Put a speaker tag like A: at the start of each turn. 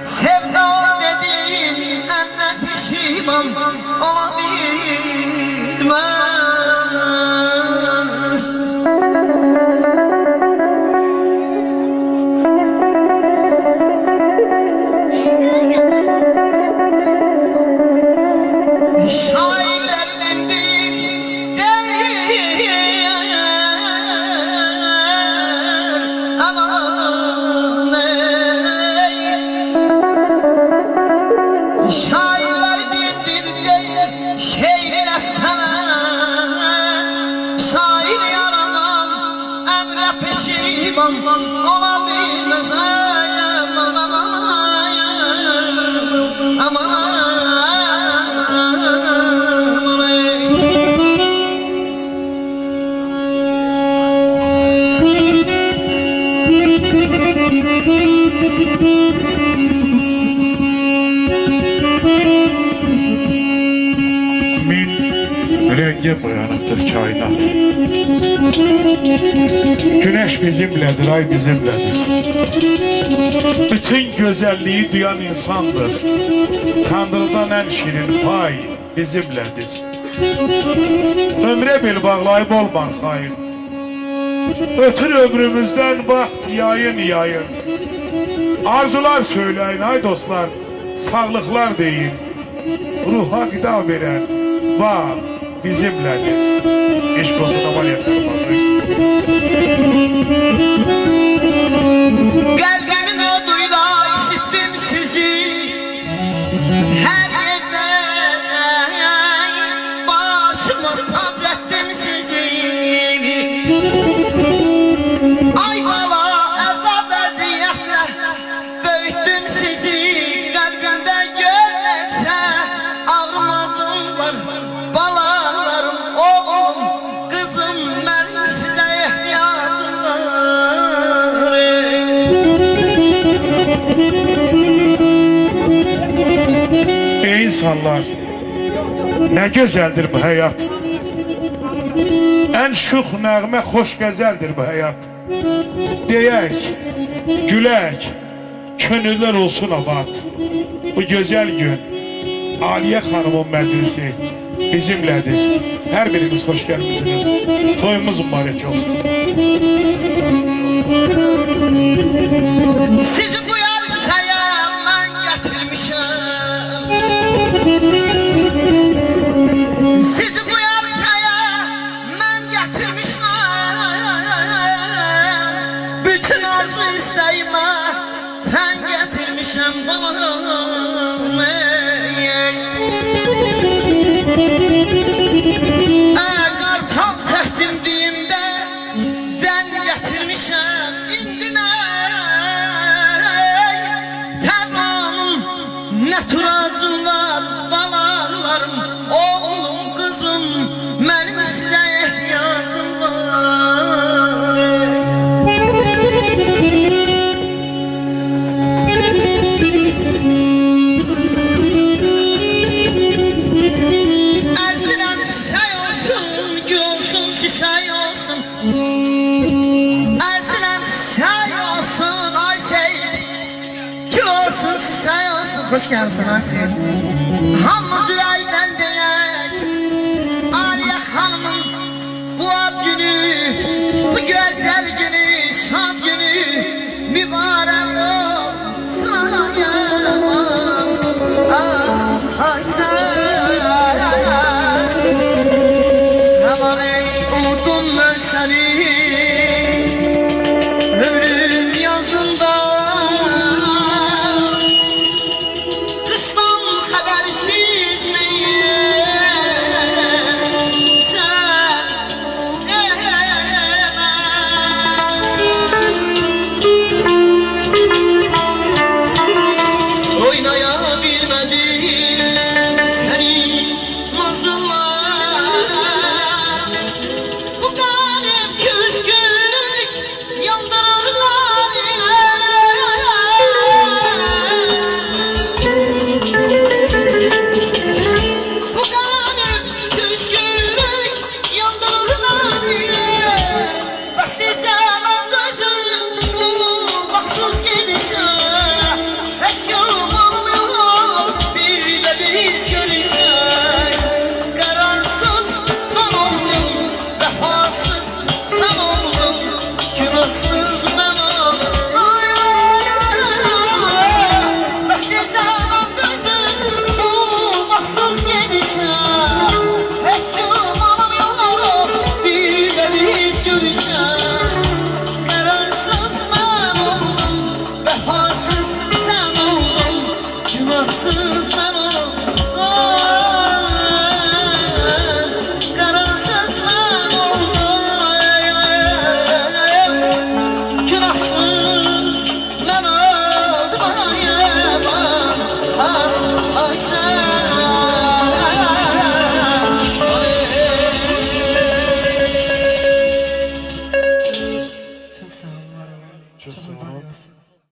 A: Sevda dediğin emme pişman olabilmez. Şairlerin değil aman şairler dindir değil şeirle sana şair yaradan emre pişman olabilmez. Aman
B: renge boyanıqdır kainat. Güneş bizimlədir, ay bizimlədir. Bütün gözəlliyi duyan insandır. Tanrıdan ən şirin pay bizimlədir. Ömrə bil bağlayıb olman xayır. Ötür ömrümüzdən vaxt yayın yayın. Arzular söyləyin ay dostlar, sağlıqlar deyin. Ruha qida verən vaxt bizimlədir. Eşq olsun amaliyatları var.
A: Kalbimin oduyla işittim sizi. Her yerde başımı taz ettim sizi. Ay bala azap eziyetle büyüttüm sizi. Kalbimde görmese ağrımazım var. Balalarım, oğlum, kızım, benim size ihtiyacım var.
B: Ey insanlar, ne güzeldir bu hayat. En şux nəğmə, xoş qəzəldir bu hayat. Deyək, gülək, könüller olsun abad. Bu güzel gün, Aliye Hanım'ın məclisi bizimlədir. Her biriniz hoş gelmişsiniz. Toyumuz mübarek olsun.
A: Sizi bu yar sayan ben getirmişəm balam Qartal təhtim deyimdə dən gətirmişəm indi nə Tərlanım nə turazım var balalarım Oğlum qızım mənim sizə ehtiyacım var Əzirəm çay olsun, gül olsun, çiçək olsun Əzirəm çay olsun, ay Seyid Gül olsun, çiçək olsun Xoş gəlsin, ay Seyid Hamımız ürəkdən deyək Aliyə xanımın bu ad günü Bu gözəl günü, şad günü Mübarək olsun ayağım Ah, ay Seyid Unuttum ben seni Ömrüm yazında Kıştan habersiz miyim Sen Oynayabilmedim seni nazınla Günahsız ben oldum Kararsız ben oldum Günahsız ben oldum Ay Çok sağ ol.
B: Çok sağ ol.